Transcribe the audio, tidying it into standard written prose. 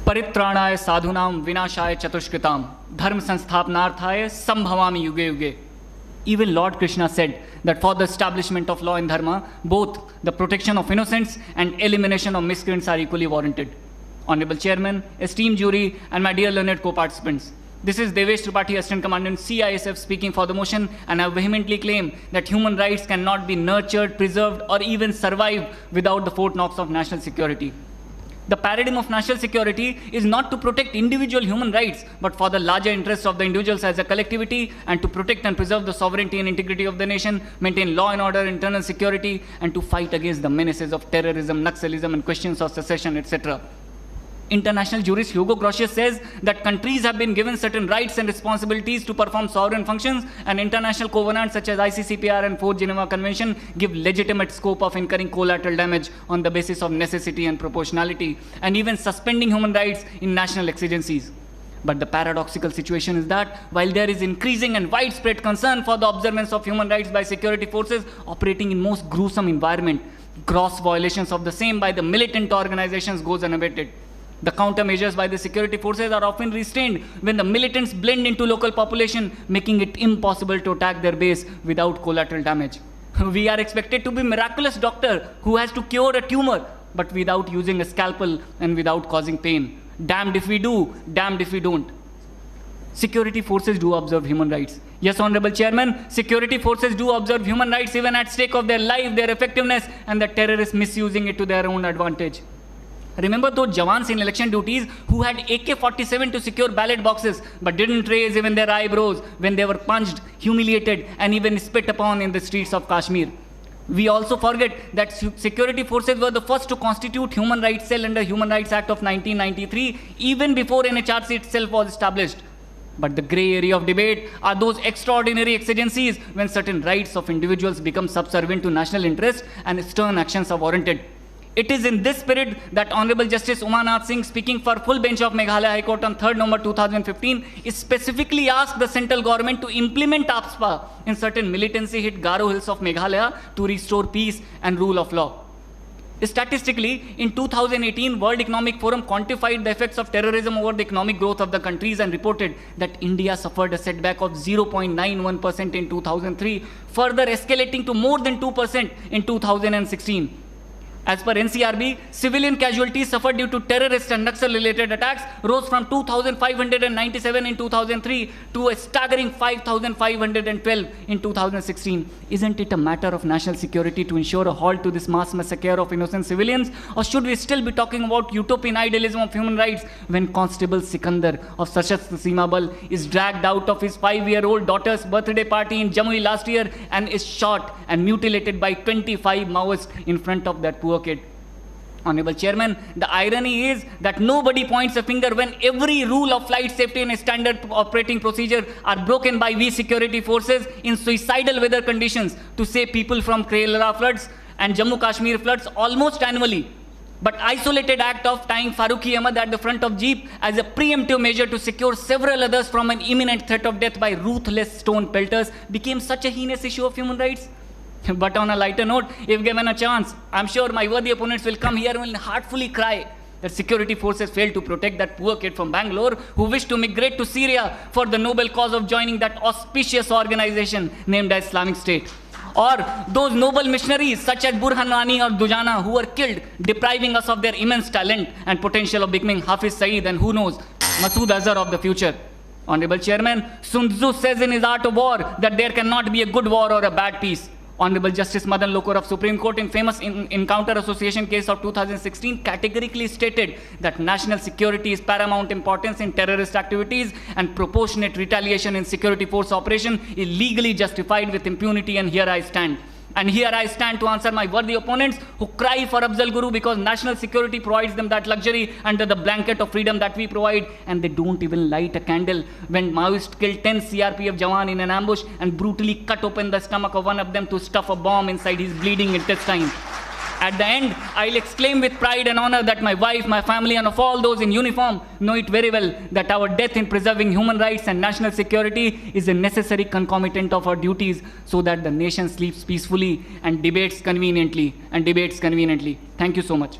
परित्राणाय साधूनां विनाशाय चतुष्कृताम धर्म संस्थापनार्थाय संभवामि युगे युगे. Even Lord Krishna said that for the establishment of law and dharma, both the protection of innocents and elimination of miscreants are equally warranted. Honorable Chairman, esteemed jury, and my dear learned co-participants, this is Devesh Tripathi, Assistant Commandant CISF, speaking for the motion, and I vehemently claim that human rights cannot be nurtured, preserved, or even survive without the Fort Knox of national security. The paradigm of national security is not to protect individual human rights, but for the larger interests of the individuals as a collectivity, and to protect and preserve the sovereignty and integrity of the nation, maintain law and order, internal security, and to fight against the menaces of terrorism, Naxalism, and questions of secession, etc. International jurist Hugo Grotius says that countries have been given certain rights and responsibilities to perform sovereign functions, and international covenants such as ICCPR and 4th Geneva Convention give legitimate scope of incurring collateral damage on the basis of necessity and proportionality, and even suspending human rights in national exigencies. But the paradoxical situation is that while there is increasing and widespread concern for the observance of human rights by security forces operating in most gruesome environment, gross violations of the same by the militant organizations goes unabated. The countermeasures by the security forces are often restrained when the militants blend into local population, making it impossible to attack their base without collateral damage. We are expected to be miraculous doctor who has to cure a tumor, but without using a scalpel and without causing pain. Damned if we do, damned if we don't. Security forces do observe human rights. Yes, Honorable Chairman, security forces do observe human rights even at stake of their life, their effectiveness, and the terrorists misusing it to their own advantage. Remember those Jawans in election duties who had AK-47 to secure ballot boxes but didn't raise even their eyebrows when they were punched, humiliated, and even spit upon in the streets of Kashmir. We also forget that security forces were the first to constitute Human Rights Cell under Human Rights Act of 1993, even before NHRC itself was established. But the grey area of debate are those extraordinary exigencies when certain rights of individuals become subservient to national interest and stern actions are warranted. It is in this spirit that Honorable Justice Umanath Singh, speaking for full bench of Meghalaya High Court on 3rd November 2015, is specifically asked the central government to implement APSPA in certain militancy-hit Garo Hills of Meghalaya to restore peace and rule of law. Statistically, in 2018, World Economic Forum quantified the effects of terrorism over the economic growth of the countries and reported that India suffered a setback of 0.91% in 2003, further escalating to more than 2% in 2016. As per NCRB, civilian casualties suffered due to terrorist and Naxal-related attacks rose from 2,597 in 2003 to a staggering 5,512 in 2016. Isn't it a matter of national security to ensure a halt to this mass massacre of innocent civilians? Or should we still be talking about utopian idealism of human rights when Constable Sikandar of Sashastra Seema Bal is dragged out of his 5-year-old daughter's birthday party in Jamui last year and is shot and mutilated by 25 Maoists in front of that poor kid? Honorable Chairman, the irony is that nobody points a finger when every rule of flight safety and standard operating procedure are broken by we security forces in suicidal weather conditions to save people from Kerala floods and Jammu Kashmir floods almost annually. But isolated act of tying Farooqi Ahmad at the front of Jeep as a preemptive measure to secure several others from an imminent threat of death by ruthless stone pelters became such a heinous issue of human rights. But on a lighter note, if given a chance, I'm sure my worthy opponents will come here and will heartfully cry that security forces failed to protect that poor kid from Bangalore who wished to migrate to Syria for the noble cause of joining that auspicious organization named as Islamic State. Or those noble missionaries such as Burhan Wani or Dujana who were killed, depriving us of their immense talent and potential of becoming Hafiz Saeed and who knows, Masood Azhar of the future. Honorable Chairman, Sun Tzu says in his Art of War that there cannot be a good war or a bad peace. Honorable Justice Madan Lokar of Supreme Court in famous Encounter Association case of 2016 categorically stated that national security is paramount importance in terrorist activities and proportionate retaliation in security force operation is legally justified with impunity, and here I stand. And here I stand to answer my worthy opponents who cry for Afzal Guru because national security provides them that luxury under the blanket of freedom that we provide, and they don't even light a candle when Maoists killed 10 CRPF Jawan in an ambush and brutally cut open the stomach of one of them to stuff a bomb inside his bleeding intestine. At the end, I'll exclaim with pride and honor that my wife, my family, and of all those in uniform know it very well that our death in preserving human rights and national security is a necessary concomitant of our duties so that the nation sleeps peacefully and debates conveniently. Thank you so much.